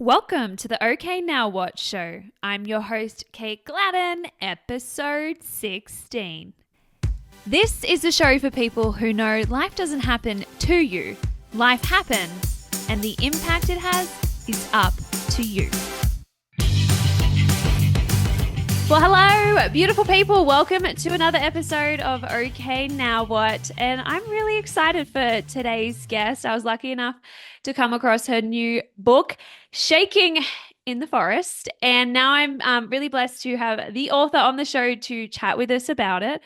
Welcome to the OK Now What Show. I'm your host, Kate Gladden, episode 16. This is the show for people who know life doesn't happen to you, life happens, and the impact it has is up to you. Well, hello, beautiful people. Welcome to another episode of OK Now What? And I'm really excited for today's guest. I was lucky enough to come across her new book, Shaking in the Forest. And now I'm really blessed to have the author on the show to chat with us about it.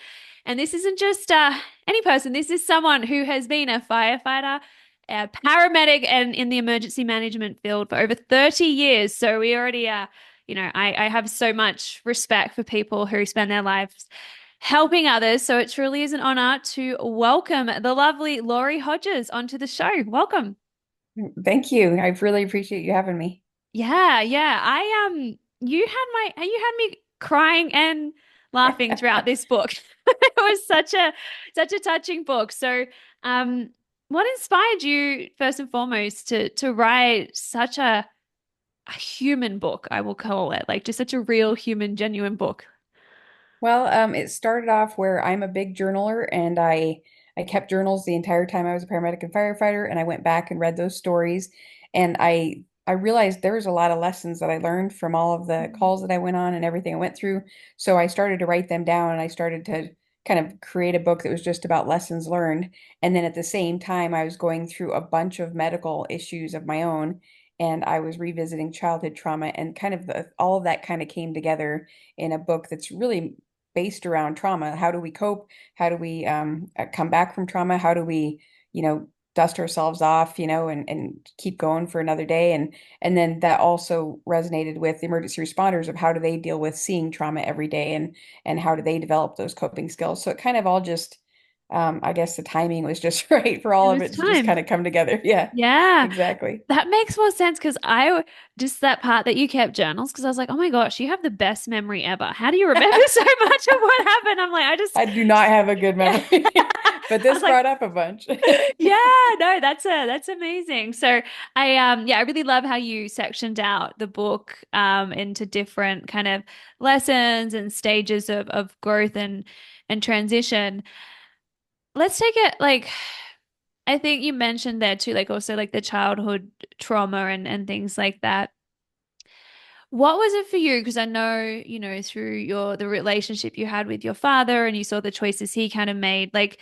And this isn't just any person, this is someone who has been a firefighter, a paramedic, and in the emergency management field for over 30 years. So we already I have so much respect for people who spend their lives helping others. So it truly is an honor to welcome the lovely Lori Hodges onto the show. Welcome. Thank you. I really appreciate you having me. Yeah. You had me crying and laughing throughout this book. It was such a touching book. So um what inspired you first and foremost to write such a human book, I will call it, like just such a real human, genuine book? Well, it started off where I'm a big journaler and I kept journals the entire time I was a paramedic and firefighter, and I went back and read those stories, and I realized there was a lot of lessons that I learned from all of the calls that I went on and everything I went through. So I started to write them down, and I started to kind of create a book that was just about lessons learned. And then at the same time, I was going through a bunch of medical issues of my own, and I was revisiting childhood trauma, and kind of all of that kind of came together in a book that's really based around trauma. How do we cope? How do we come back from trauma? How do we, dust ourselves off, and keep going for another day? And then that also resonated with the emergency responders of how do they deal with seeing trauma every day, and how do they develop those coping skills? So it kind of all just, I guess the timing was just right for It all of was it to just time. kind of come together. Yeah, Yeah, exactly. that makes more sense because I just that part that you kept journals because I was like, oh my gosh, you have the best memory ever. How do you remember so much of what happened? I'm like, I do not have a good yeah. memory, but I this was like, brought up a bunch. yeah, no, that's amazing. So I really love how you sectioned out the book into different kind of lessons and stages of growth and transition. Let's take it like I think you mentioned there too, like also like the childhood trauma and things like that. What was it for you? Because I know, through the relationship you had with your father and you saw the choices he kind of made, like,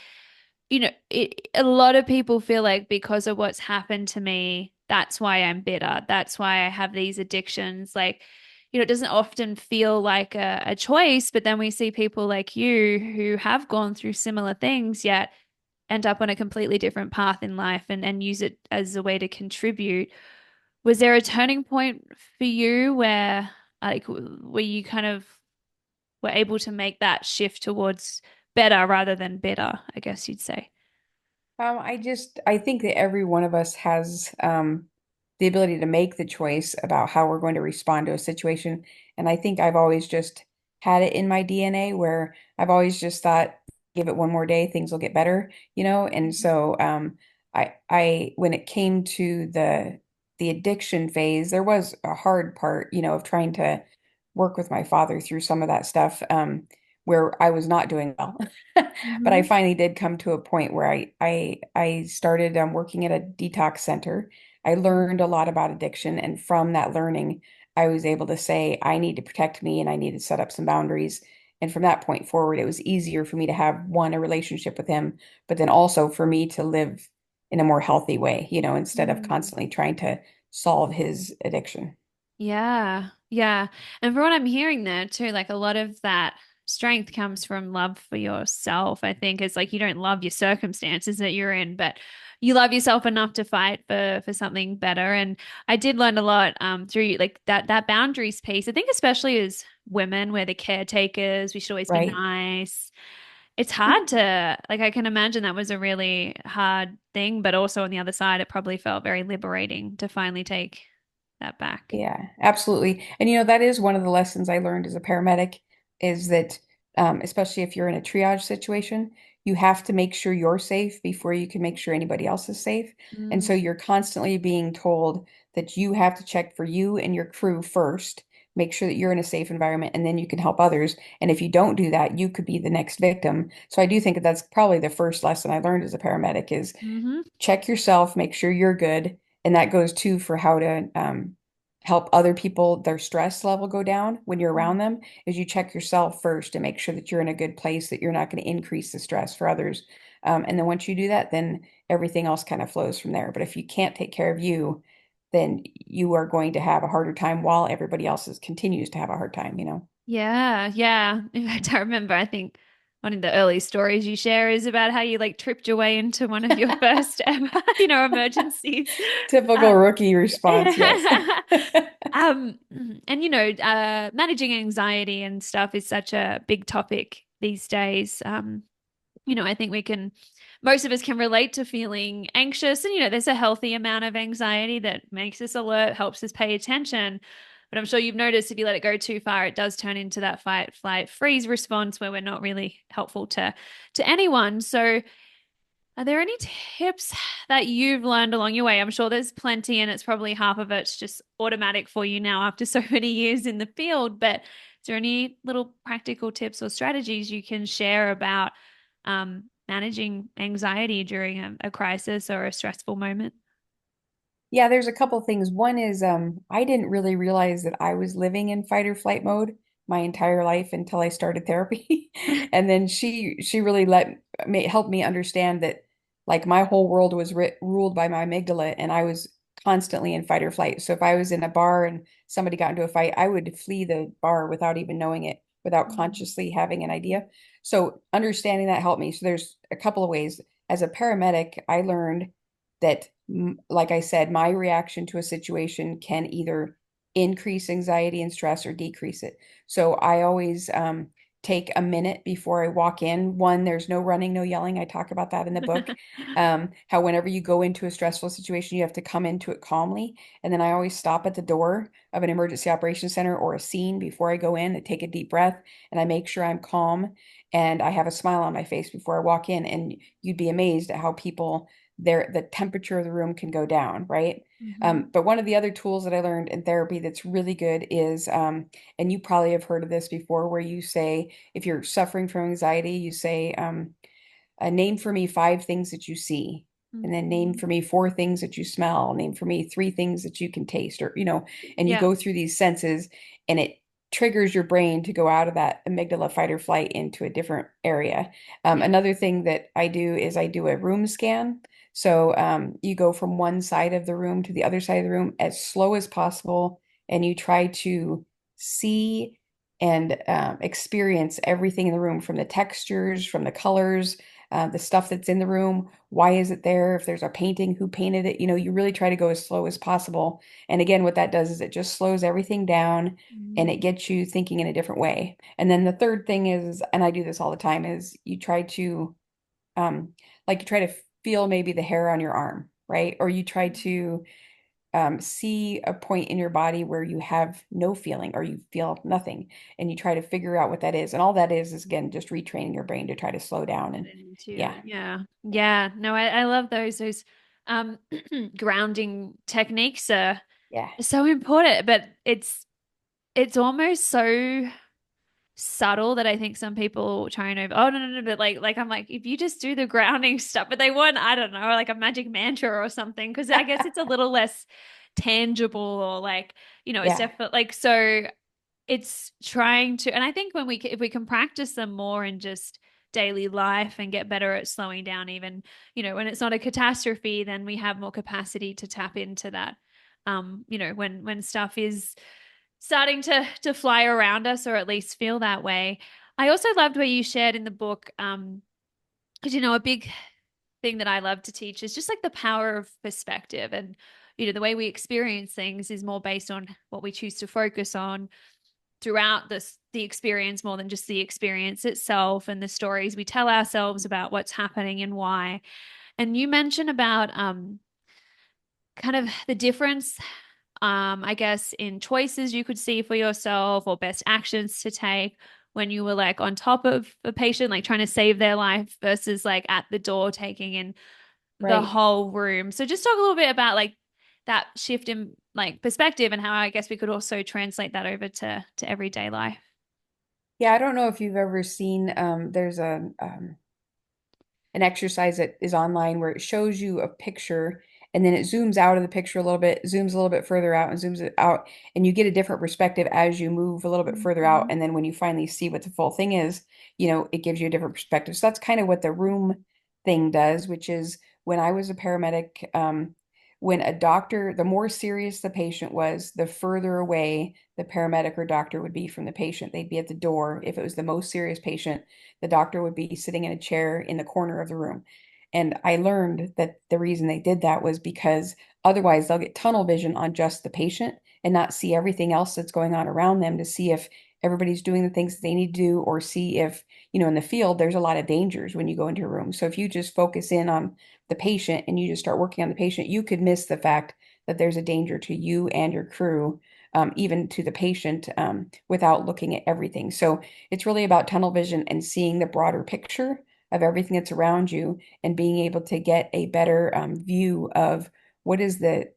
a lot of people feel like because of what's happened to me, that's why I'm bitter. That's why I have these addictions. Like, it doesn't often feel like a choice, but then we see people like you who have gone through similar things, yet end up on a completely different path in life and use it as a way to contribute. Was there a turning point for you where where you kind of were able to make that shift towards better rather than bitter, I guess you'd say? I think that every one of us has the ability to make the choice about how we're going to respond to a situation. And I think I've always just had it in my DNA where I've always just thought, give it one more day, things will get better, And so when it came to the addiction phase, there was a hard part, of trying to work with my father through some of that stuff, where I was not doing well. But I Mm-hmm. finally did come to a point where I started working at a detox center. I learned a lot about addiction, and from that learning, I was able to say I need to protect me and I need to set up some boundaries. And from that point forward, it was easier for me to have a relationship with him, but then also for me to live in a more healthy way, instead of Mm. constantly trying to solve his addiction. Yeah, yeah. And for what I'm hearing there too, like a lot of that strength comes from love for yourself. I think it's like you don't love your circumstances that you're in, but you love yourself enough to fight for something better. And I did learn a lot through like that boundaries piece. I think especially as women, we're the caretakers, we should always be Right? nice. It's hard to like I can imagine that was a really hard thing, but also on the other side, it probably felt very liberating to finally take that back. Yeah, absolutely. And that is one of the lessons I learned as a paramedic is that especially if you're in a triage situation, you have to make sure you're safe before you can make sure anybody else is safe. And Mm, so you're constantly being told that you have to check for you and your crew first, make sure that you're in a safe environment, and then you can help others. And if you don't do that, you could be the next victim. So I do think that that's probably the first lesson I learned as a paramedic is hmm. check yourself, make sure you're good. And that goes too for how to help other people, their stress level go down when you're around them, is you check yourself first to make sure that you're in a good place, that you're not going to increase the stress for others. And then once you do that, then everything else kind of flows from there. But if you can't take care of you, then you are going to have a harder time while everybody else continues to have a hard time, you know? Yeah, yeah. In fact, I remember, I think one of the early stories you share is about how you like tripped your way into one of your first ever, emergencies. Typical Uh, rookie response, yes. um, and managing anxiety and stuff is such a big topic these days. I think most of us can relate to feeling anxious. And, there's a healthy amount of anxiety that makes us alert, helps us pay attention. But I'm sure you've noticed if you let it go too far, it does turn into that fight, flight, freeze response where we're not really helpful to anyone. So are there any tips that you've learned along your way? I'm sure there's plenty, and it's probably half of it's just automatic for you now after so many years in the field. But is there any little practical tips or strategies you can share about managing anxiety during a crisis or a stressful moment? Yeah, there's a couple things. One is I didn't really realize that I was living in fight or flight mode my entire life until I started therapy. And then she really let me help me understand that like my whole world was ruled by my amygdala and I was constantly in fight or flight. So if I was in a bar and somebody got into a fight, I would flee the bar without even knowing it, without Mm. consciously having an idea. So understanding that helped me. So there's a couple of ways. As a paramedic, I learned that, like I said, my reaction to a situation can either increase anxiety and stress or decrease it. So I always take a minute before I walk in. One, there's no running, no yelling. I talk about that in the book. How whenever you go into a stressful situation, you have to come into it calmly. And then I always stop at the door of an emergency operations center or a scene before I go in and take a deep breath and I make sure I'm calm and I have a smile on my face before I walk in. And you'd be amazed at how people the temperature of the room can go down, right? Mhm. But one of the other tools that I learned in therapy that's really good is, and you probably have heard of this before, where you say, if you're suffering from anxiety, you say, name for me five things that you see, and then name Mhm. for me four things that you smell, name for me three things that you can taste, or, and you Yeah. go through these senses and it triggers your brain to go out of that amygdala fight or flight into a different area. Yeah. Another thing that I do is I do a room scan. So you go from one side of the room to the other side of the room as slow as possible, and you try to see and experience everything in the room from the textures, from the colors, the stuff that's in the room. Why is it there? If there's a painting, who painted it? You really try to go as slow as possible. And again, what that does is it just slows everything down and it Mm. gets you thinking in a different way. And then the third thing is, and I do this all the time, is you try to um like you try to feel maybe the hair on your arm, right? Or you try to see a point in your body where you have no feeling or you feel nothing, and you try to figure out what that is. And all that is again just retraining your brain to try to slow down. Get And into, yeah, yeah. Yeah. No, I love those um grounding techniques are yeah. so important, but it's almost so subtle that I think some people try and over. Oh no, no, no! But like I'm like, if you just do the grounding stuff, but they want, I don't know, like a magic mantra or something, because I guess it's a little less tangible or like, it's Yeah. definitely like so. It's trying to, and I think if we can practice them more in just daily life and get better at slowing down, even when it's not a catastrophe, then we have more capacity to tap into that. When stuff is starting to fly around us, or at least feel that way. I also loved where you shared in the book, because a big thing that I love to teach is just like the power of perspective, and the way we experience things is more based on what we choose to focus on throughout the experience, more than just the experience itself, and the stories we tell ourselves about what's happening and why. And you mentioned about kind of the difference, I guess, in choices you could see for yourself or best actions to take when you were like on top of a patient, like trying to save their life versus like at the door taking in the Right. whole room. So just talk a little bit about like that shift in like perspective and how I guess we could also translate that over to everyday life. Yeah, I don't know if you've ever seen there's a an exercise that is online where it shows you a picture and then it zooms out of the picture a little bit, zooms a little bit further out and zooms it out, and you get a different perspective as you move a little bit further out. Mhm. And then when you finally see what the full thing is, you know, it gives you a different perspective. So that's kind of what the room thing does, which is when I was a paramedic, when a doctor, the more serious the patient was, the further away the paramedic or doctor would be from the patient. They'd be at the door. If it was the most serious patient, the doctor would be sitting in a chair in the corner of the room. And I learned that the reason they did that was because otherwise they'll get tunnel vision on just the patient and not see everything else that's going on around them to see if everybody's doing the things that they need to do or see if, you know, in the field, there's a lot of dangers when you go into a room. So if you just focus in on the patient and you just start working on the patient, you could miss the fact that there's a danger to you and your crew, even to the patient, without looking at everything. So it's really about tunnel vision and seeing the broader picture of everything that's around you and being able to get a better view of what is the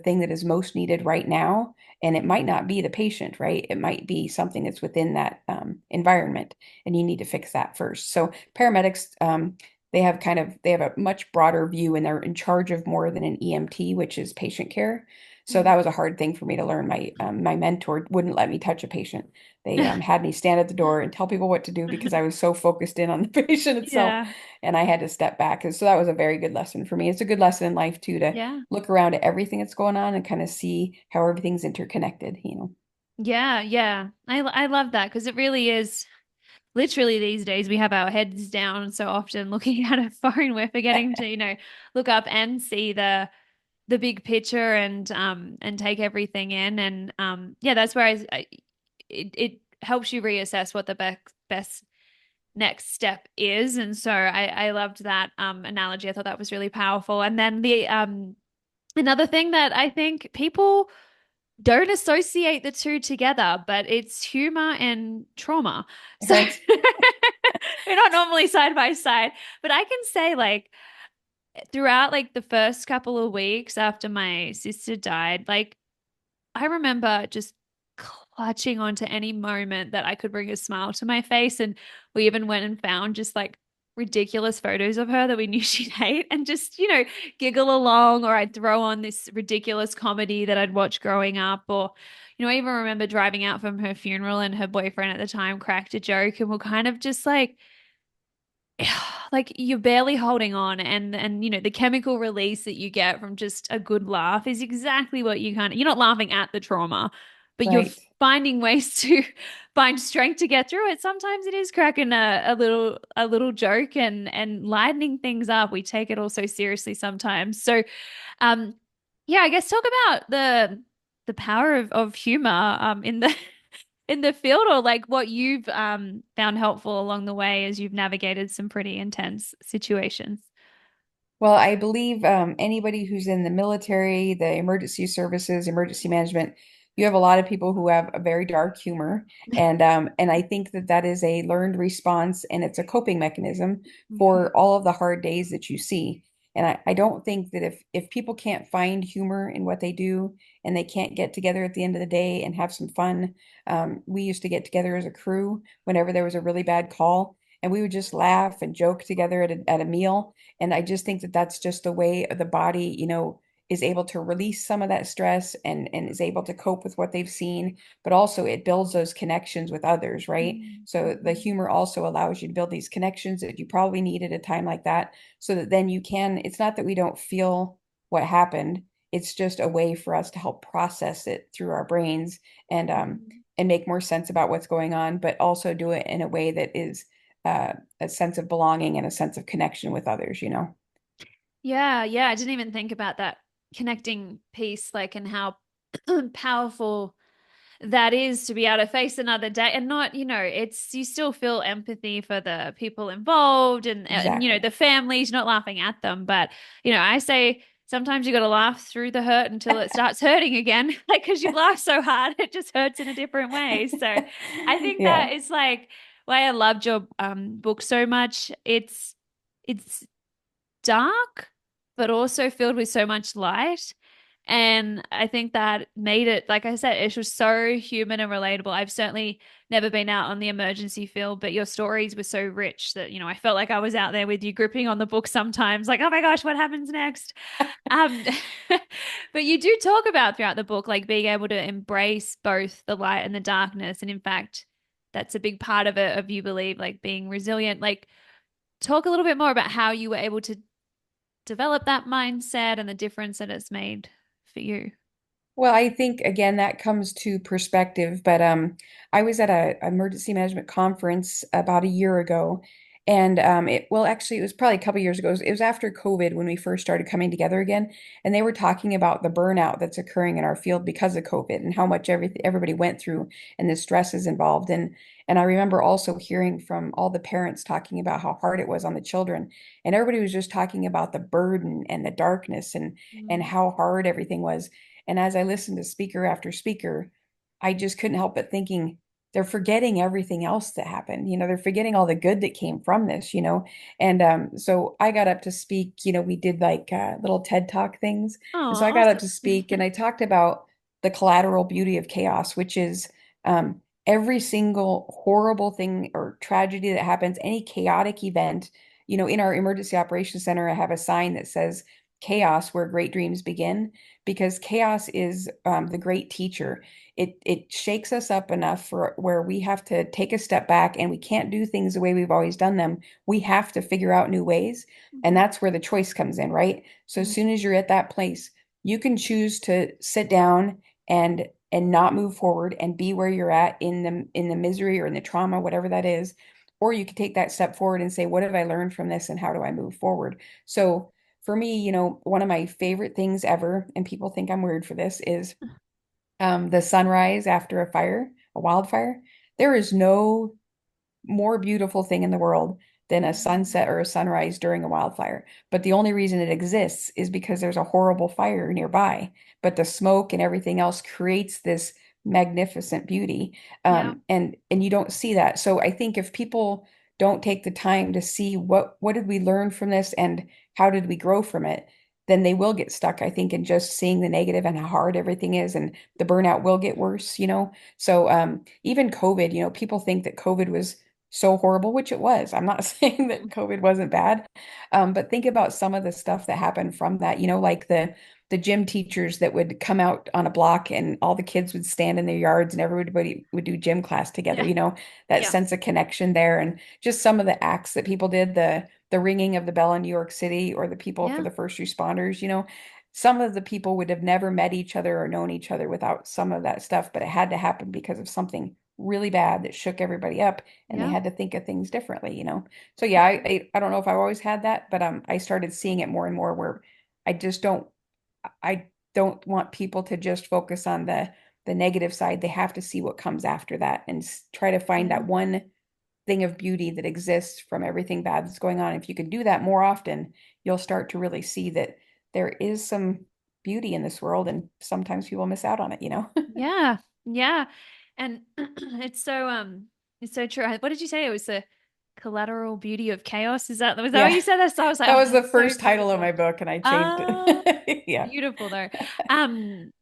thing that is most needed right now. And it might not be the patient, right? It might be something that's within that environment, and you need to fix that first. So paramedics, they have a much broader view, and they're in charge of more than an EMT, which is patient care. So that was a hard thing for me to learn. My mentor wouldn't let me touch a patient. They had me stand at the door and tell people what to do because I was so focused in on the patient itself, Yeah. and I had to step back. And so that was a very good lesson for me. It's a good lesson in life too to Yeah. look around at everything that's going on and kind of see how everything's interconnected, you know. Yeah, yeah. I love that because it really is literally these days we have our heads down so often looking at a phone we're forgetting to, look up and see the big picture and take everything in and yeah, that's where it helps you reassess what the best next step is. And so I loved that analogy. I thought that was really powerful. And then the another thing that I think people don't associate the two together, but it's humor and trauma. So Right. they're not normally side by side. But I can say, like, throughout like the first couple of weeks after my sister died, like I remember just clutching onto any moment that I could bring a smile to my face. And we even went and found just like ridiculous photos of her that we knew she'd hate and just, giggle along, or I'd throw on this ridiculous comedy that I'd watched growing up. Or, I even remember driving out from her funeral and her boyfriend at the time cracked a joke and we're kind of just like you're barely holding on and the chemical release that you get from just a good laugh is exactly what you're not laughing at the trauma, but you're Right. finding ways to find strength to get through it. Sometimes it is cracking a little joke and lightening things up. We take it all so seriously sometimes. So um yeah, I guess talk about the power of humor in the in the field, or like what you've found helpful along the way as you've navigated some pretty intense situations. Well, I believe anybody who's in the military, the emergency services, emergency management, you have a lot of people who have a very dark humor, and I think that that is a learned response, and it's a coping mechanism Mhm. for all of the hard days that you see. And I don't think that if people can't find humor in what they do, and they can't get together at the end of the day and have some fun, we used to get together as a crew whenever there was a really bad call, and we would just laugh and joke together at a meal. And I just think that that's just the way the body, you know, is able to release some of that stress and is able to cope with what they've seen, but also it builds those connections with others, right? So the Mhm. humor also allows you to build these connections that you probably need at a time like that, so that then you can, it's not that we don't feel what happened, it's just a way for us to help process it through our brains Mhm. and make more sense about what's going on, but also do it in a way that is a sense of belonging and a sense of connection with others, you know? Yeah, yeah, I didn't even think about that connecting piece, like, and how powerful that is to be able to face another day and not, it's you still feel empathy for the people involved and Exactly. the families, not laughing at them, but I say. sometimes you got to laugh through the hurt until it starts hurting again. Like, because you've laughed so hard, it just hurts in a different way. So I think Yeah. that is like why I loved your book so much. It's dark, but also filled with so much light. And I think that made it, like I said, it was so human and relatable. I've certainly never been out on the emergency field, but your stories were so rich that, I felt like I was out there with you gripping on the book sometimes, like, oh my gosh, what happens next? Um, but you do talk about throughout the book, like being able to embrace both the light and the darkness. And in fact, that's a big part of it, of you believe, like being resilient. Like, talk a little bit more about how you were able to develop that mindset and the difference that it's made for you. Well, I think again that comes to perspective, but I was at a emergency management conference about a year ago, and actually it was probably a couple years ago. It was after COVID when we first started coming together again, and they were talking about the burnout that's occurring in our field because of COVID and how much everybody went through and the stresses involved. And I remember also hearing from all the parents talking about how hard it was on the children, and everybody was just talking about the burden and the darkness and Mm. how hard everything was. And as I listened to speaker after speaker, I just couldn't help but thinking they're forgetting everything else that happened. They're forgetting all the good that came from this. And so I got up to speak. We did like little TED Talk things. Oh, And so I got up awesome. to speak and I talked about the collateral beauty of chaos, which is every single horrible thing or tragedy that happens, any chaotic event. In our emergency operations center, I have a sign that says, chaos where great dreams begin, because chaos is the great teacher. It shakes us up enough for where we have to take a step back and we can't do things the way we've always done them. We have to figure out new ways. And Mhm. that's where the choice comes in, right? So as Mm. soon as you're at that place, you can choose to sit down and not move forward and be where you're at in the misery or in the trauma, whatever that is. Or you can take that step forward and say, what have I learned from this and how do I move forward? So for me, one of my favorite things ever, and people think I'm weird for this, is the sunrise after a wildfire. There is no more beautiful thing in the world than a Mm. sunset or a sunrise during a wildfire. But the only reason it exists is because there's a horrible fire nearby. But the smoke and everything else creates this magnificent beauty. Yeah. And you don't see that. So I think if people don't take the time to see what did we learn from this and how did we grow from it, then they will get stuck, I think, in just seeing the negative and how hard everything is, and the burnout will get worse. So even COVID, people think that COVID was so horrible, which it was. I'm not saying that COVID wasn't bad, but think about some of the stuff that happened from that. Like the gym teachers that would come out on a block and all the kids would stand in their yards and everybody would do gym class together. Yeah. That Yeah. sense of connection there, and just some of the acts that people did, the ringing of the bell in New York City, or the people for Yeah. the first responders. Some of the people would have never met each other or known each other without some of that stuff, but it had to happen because of something really bad that shook everybody up, and they Yeah. had to think of things differently. So yeah, I don't know if I've always had that, but I started seeing it more and more where I just I don't want people to just focus on the negative side. They have to see what comes after that and try to find Yeah. that one thing of beauty that exists from everything bad that's going on. If you can do that more often, you'll start to really see that there is some beauty in this world, and sometimes people miss out on it. Yeah. Yeah. And it's so true. What did you say? It was the collateral beauty of chaos. Was that what Yeah. you said? That, so I was like, That oh, was the that's so first title of beautiful. my book, and I changed Ah, it. Yeah. beautiful though.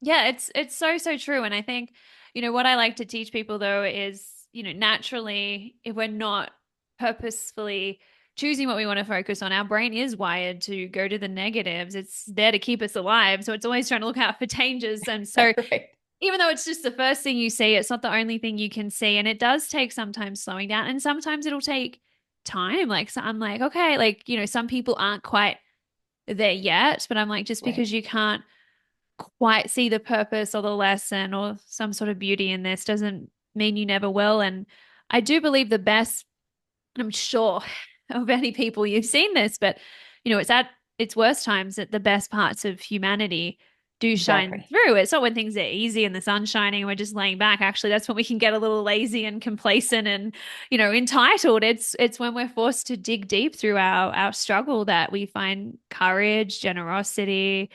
Yeah, it's so so true. And I think, what I like to teach people though is, naturally, if we're not purposefully choosing what we want to focus on, our brain is wired to go to the negatives. It's there to keep us alive. So it's always trying to look out for dangers. And so Right. even though it's just the first thing you see, it's not the only thing you can see. And it does take sometimes slowing down. And sometimes it'll take time. Like, so I'm like, okay, like, some people aren't quite there yet, but I'm like, just Right. because you can't quite see the purpose or the lesson or some sort of beauty in this doesn't mean you never will. And I do believe the best, I'm sure of any people you've seen this, but it's at its worst times that the best parts of humanity do shine Exactly. through. It's not when things are easy and the sun's shining and we're just laying back. Actually, that's when we can get a little lazy and complacent and, entitled. It's when we're forced to dig deep through our struggle that we find courage, generosity,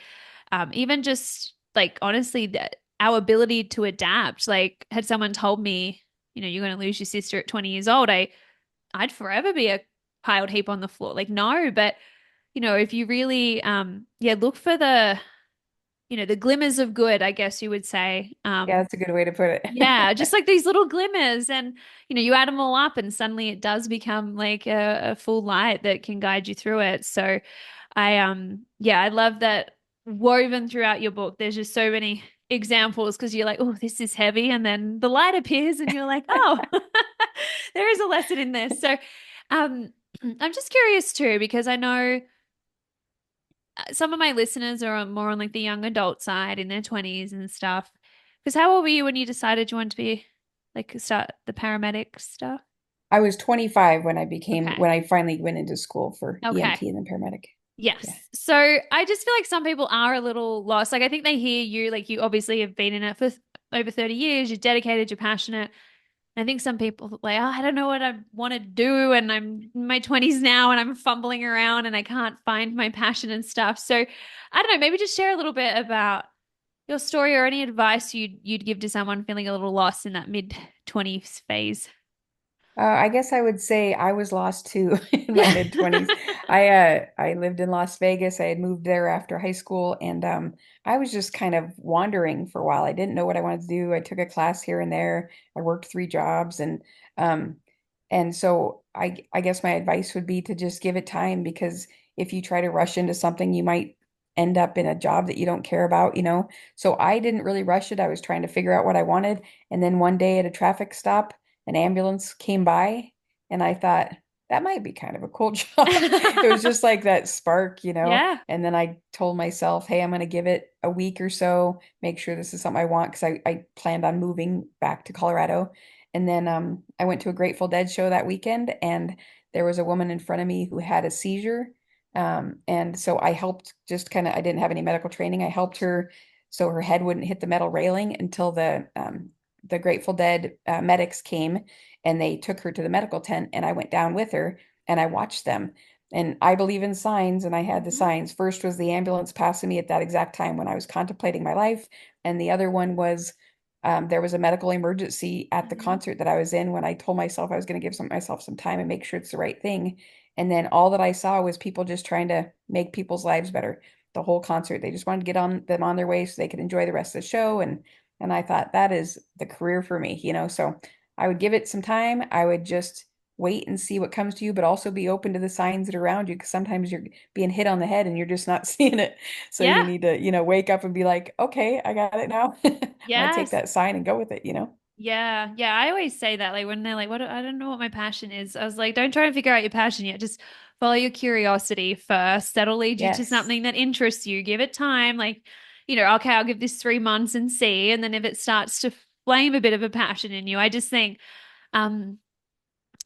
even just like honestly that our ability to adapt. Like had someone told me, you're going to lose your sister at 20 years old, I'd forever be a piled heap on the floor. Like no, but if you really look for the glimmers of good, I guess you would say. Yeah, that's a good way to put Yeah, it. just like these little glimmers, and you add them all up, and suddenly it does become like a full light that can guide you through it. So I love that woven throughout your book. There's just so many examples because you're like, oh, this is heavy, and then the light appears, and you're like, oh, there is a lesson in this. So um, I'm just curious too because I know some of my listeners are more on like the young adult side in their 20s and stuff. Because how old were you when you decided you wanted to be like start the paramedic stuff? I was 25 Okay. when I finally went into school for Okay. EMT and then paramedic. Yeah. Yes. So I just feel like some people are a little lost. Like I think they hear you, like you obviously have been in it for over 30 years, you're dedicated, you're passionate. And I think some people are like, oh, I don't know what I want to do. And I'm in my 20s now and I'm fumbling around and I can't find my passion and stuff. So I don't know, maybe just share a little bit about your story or any advice you'd give to someone feeling a little lost in that mid 20s phase. I guess I would say I was lost too in my Yeah. mid 20s. I lived in Las Vegas. I had moved there after high school and I was just kind of wandering for a while. I didn't know what I wanted to do. I took a class here and there. I worked three jobs um and so I guess my advice would be to just give it time because if you try to rush into something, you might end up in a job that you don't care about, you know. So I didn't really rush it. I was trying to figure out what I wanted, and then one day at a traffic stop an ambulance came by and I thought that might be kind of a cool job. It was just like that spark, you know. Yeah. And then I told myself, hey, I'm going to give it a week or so, make sure this is something I want because I planned on moving back to Colorado. And then I went to a Grateful Dead show that weekend and there was a woman in front of me who had a seizure. And so I helped just kind of, I didn't have any medical training. I helped her so her head wouldn't hit the metal railing until the Grateful Dead medics came and they took her to the medical tent and I went down with her and I watched them. And I believe in signs and I had the Mhm. signs. First was the ambulance passing me at that exact time when I was contemplating my life. And the other one was there was a medical emergency at the Mhm. concert that I was in when I told myself I was going to give myself some time and make sure it's the right thing. And then all that I saw was people just trying to make people's lives better. The whole concert, they just wanted to get on them on their way so they could enjoy the rest of the show. And I thought that is the career for me, you know. So I would give it some time. I would just wait and see what comes to you, but also be open to the signs that are around you because sometimes you're being hit on the head and you're just not seeing it. So you Yeah. need to, you know, wake up and be like, okay, I got it now. I'm gonna take Yes. that sign and go with it, you know? Yeah. Yeah. I always say that, like when they're like, I don't know what my passion is. I was like, don't try and figure out your passion yet. Just follow your curiosity first. That'll lead you to Yes. something that interests you. Give it time. Like, okay, I'll give this 3 months and see. And then if it starts to flame a bit of a passion in you, I just think, um,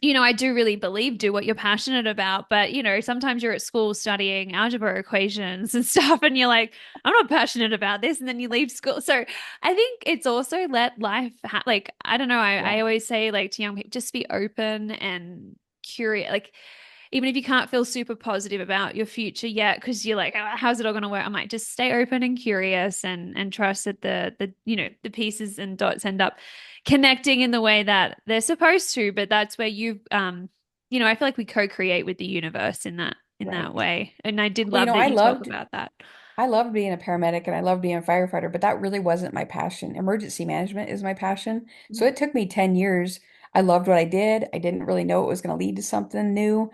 I do really believe do what you're passionate about, but sometimes you're at school studying algebra equations and stuff, and you're like, I'm not passionate about this, and then you leave school. So I think it's also let life like I don't know. I Yeah. always say like to young people, just be open and curious. Like even if you can't feel super positive about your future yet, because you're like, oh, how's it all going to work? I might just stay open and curious and trust that the pieces and dots end up connecting in the way that they're supposed to. But that's where I feel like we co-create with the universe in that Right. way. And I did Well, you love know, that you talk about that. I loved being a paramedic and I loved being a firefighter, but that really wasn't my passion. Emergency management is my passion. So Mhm. it took me 10 years. I loved what I did. I didn't really know it was going to lead to something new.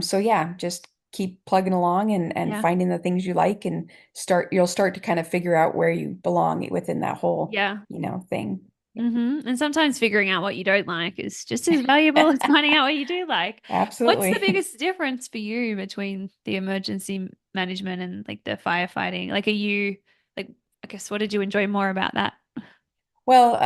So yeah, just keep plugging along and Yeah. finding the things you like and you'll start to kind of figure out where you belong within that whole, Yeah. you know, thing. And sometimes figuring out what you don't like is just as valuable as finding out what you do like. What's the Absolutely. biggest difference for you between the emergency management and like the firefighting? Like, are you like, I guess, what did you enjoy more about that? Well,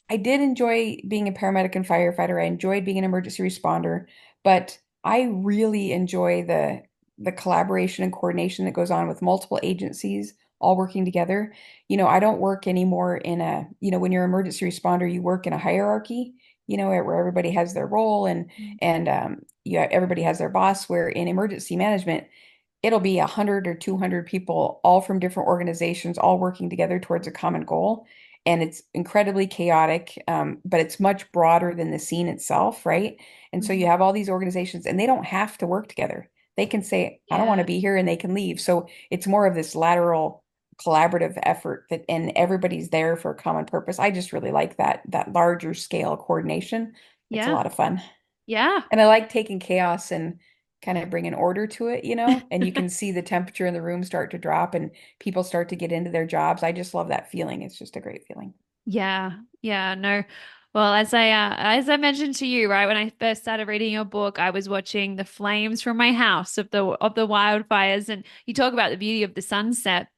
I did enjoy being a paramedic and firefighter. I enjoyed being an emergency responder, but I really enjoy the collaboration and coordination that goes on with multiple agencies all working together. I don't work anymore in a, when you're an emergency responder, you work in a hierarchy, where everybody has their role and yeah, everybody has their boss, where in emergency management, it'll be 100 or 200 people, all from different organizations, all working together towards a common goal. And it's incredibly chaotic, but it's much broader than the scene itself, right? And so you Mhm. have all these organizations, and they don't have to work together. They can say, I don't want to Yeah. be here, and they can leave. So it's more of this lateral collaborative effort that, and everybody's there for a common purpose. I just really like that larger scale coordination. It's a Yeah. lot of fun. Yeah. And I like taking chaos and kind of bringing order to it, and you can see the temperature in the room start to drop and people start to get into their jobs. I just love that feeling. It's just a great feeling. Yeah. Yeah. No. Well, as I mentioned to you, right, when I first started reading your book, I was watching the flames from my house of the wildfires, and you talk about the beauty of the sunset.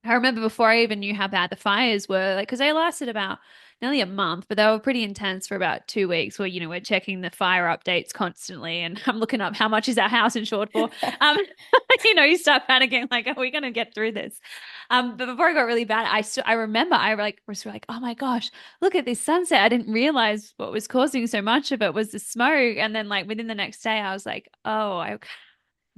I remember before I even knew how bad the fires were, like, because they lasted about nearly a month, but they were pretty intense for about 2 weeks where, we're checking the fire updates constantly. And I'm looking up how much is our house insured for. Um, you start panicking, like, are we going to get through this? But before it got really bad, I remember I like was like, oh my gosh, look at this sunset. I didn't realize what was causing so much of it was the smoke. And then like within the next day, I was like, oh,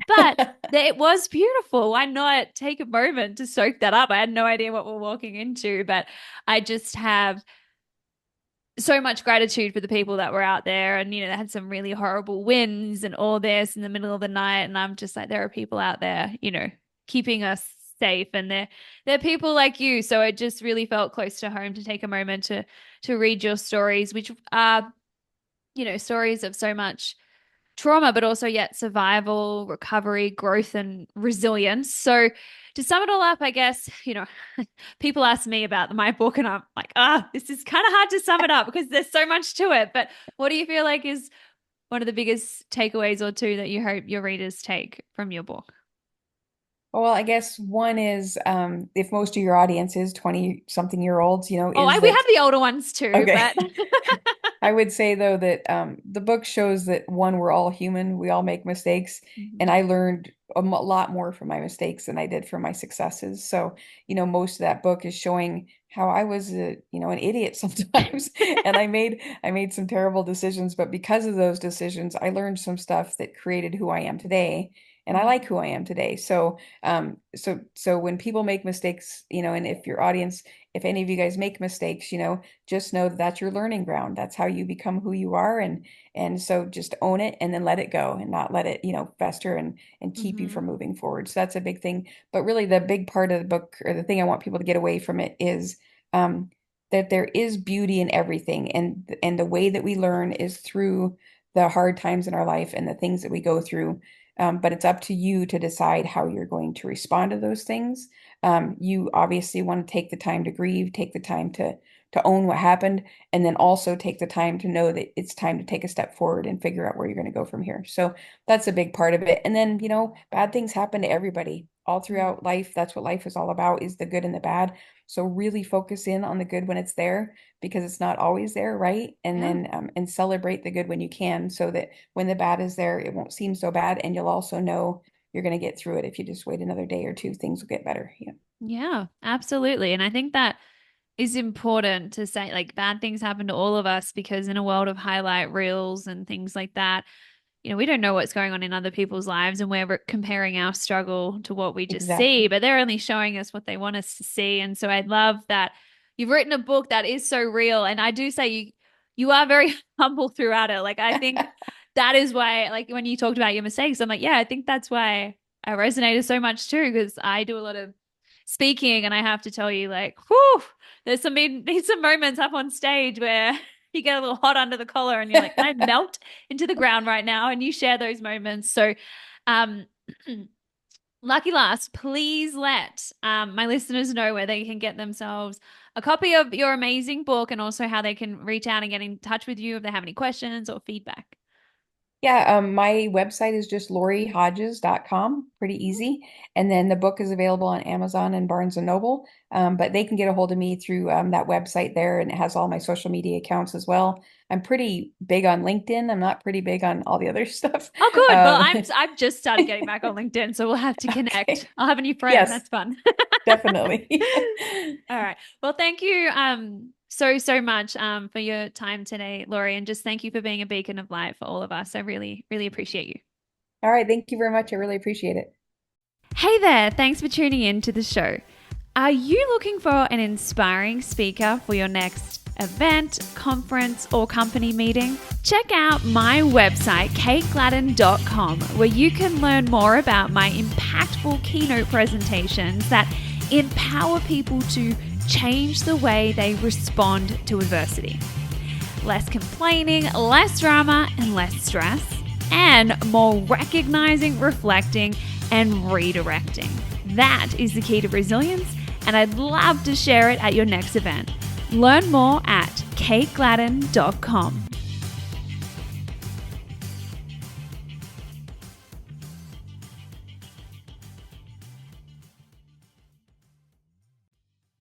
but it was beautiful. Why not take a moment to soak that up? I had no idea what we're walking into, but I just have so much gratitude for the people that were out there and, they had some really horrible winds and all this in the middle of the night. And I'm just like, there are people out there, keeping us safe and they're people like you. So it just really felt close to home to take a moment to read your stories, which are, stories of so much trauma, but also yet survival, recovery, growth, and resilience. So to sum it all up, I guess, people ask me about my book and I'm like, this is kind of hard to sum it up because there's so much to it. But what do you feel like is one of the biggest takeaways or two that you hope your readers take from your book? Well, I guess one is if most of your audience is 20 something year olds, Oh, is we have that the older ones too, but okay. I would say though that the book shows that one, we're all human, we all make mistakes, and Mhm. I learned a lot more from my mistakes than I did from my successes. So, most of that book is showing how I was an idiot sometimes, and I made some terrible decisions, but because of those decisions, I learned some stuff that created who I am today. And I like Mhm. who I am today. So when people make mistakes, and if your audience, if any of you guys make mistakes, just know that that's your learning ground. That's how you become who you are. And so just own it and then let it go and not let it, fester and keep you Mhm. from moving forward. So that's a big thing. But really the big part of the book, or the thing I want people to get away from it, is um, that there is beauty in everything. And the way that we learn is through the hard times in our life and the things that we go through. But it's up to you to decide how you're going to respond to those things. You obviously want to take the time to grieve, take the time to own what happened, and then also take the time to know that it's time to take a step forward and figure out where you're going to go from here. So that's a big part of it. And then, bad things happen to everybody all Mhm. throughout life. That's what life is all about, is the good and the bad. So really focus in on the good when it's there, because it's not always there, right? And Yeah. then and celebrate the good when you can, so that when the bad is there, it won't seem so bad, and you'll also know you're going to get through it. If you just wait another day or two, things will get better. Yeah. Yeah, absolutely. And I think that is important to say, like, bad things happen to all of us because in a world of highlight reels and things like that, we don't know what's going on in other people's lives and we're comparing our struggle to what we just see, Exactly. but they're only showing us what they want us to see. And so I love that you've written a book that is so real. And I do say you are very humble throughout it. Like I think that is why, like when you talked about your mistakes, I'm like, yeah, I think that's why I resonated so much too, because I do a lot of speaking and I have to tell you, like, whew, there's some moments up on stage where you get a little hot under the collar and you're like, can I melt into the ground right now? And you share those moments. So, um, lucky last, please let my listeners know where they can get themselves a copy of your amazing book and also how they can reach out and get in touch with you if they have any questions or feedback. Yeah, my website is just lorihodges.com. Pretty easy. And then the book is available on Amazon and Barnes and Noble. But they can get a hold of me through that website there, and it has all my social media accounts as well. I'm pretty big on LinkedIn. I'm not pretty big on all the other stuff. Oh, good. Well, Um, I've just started getting back on LinkedIn, so we'll have to connect. okay. I'll have a new friend. Yes. That's fun. Definitely. All right. Well, thank you so much for your time today, Lori, and just thank you for being a beacon of light for all of us. I really appreciate you. All right. Thank you very much. I really appreciate it. Hey there, thanks for tuning in to the show. Are you looking for an inspiring speaker for your next event, conference, or company meeting? Check out my website, kategladden.com, where you can learn more about my impactful keynote presentations that empower people to change the way they respond to adversity. Less complaining, less drama, and less stress, and more recognizing, reflecting, and redirecting. That is the key to resilience, and I'd love to share it at your next event. Learn more at kategladden.com.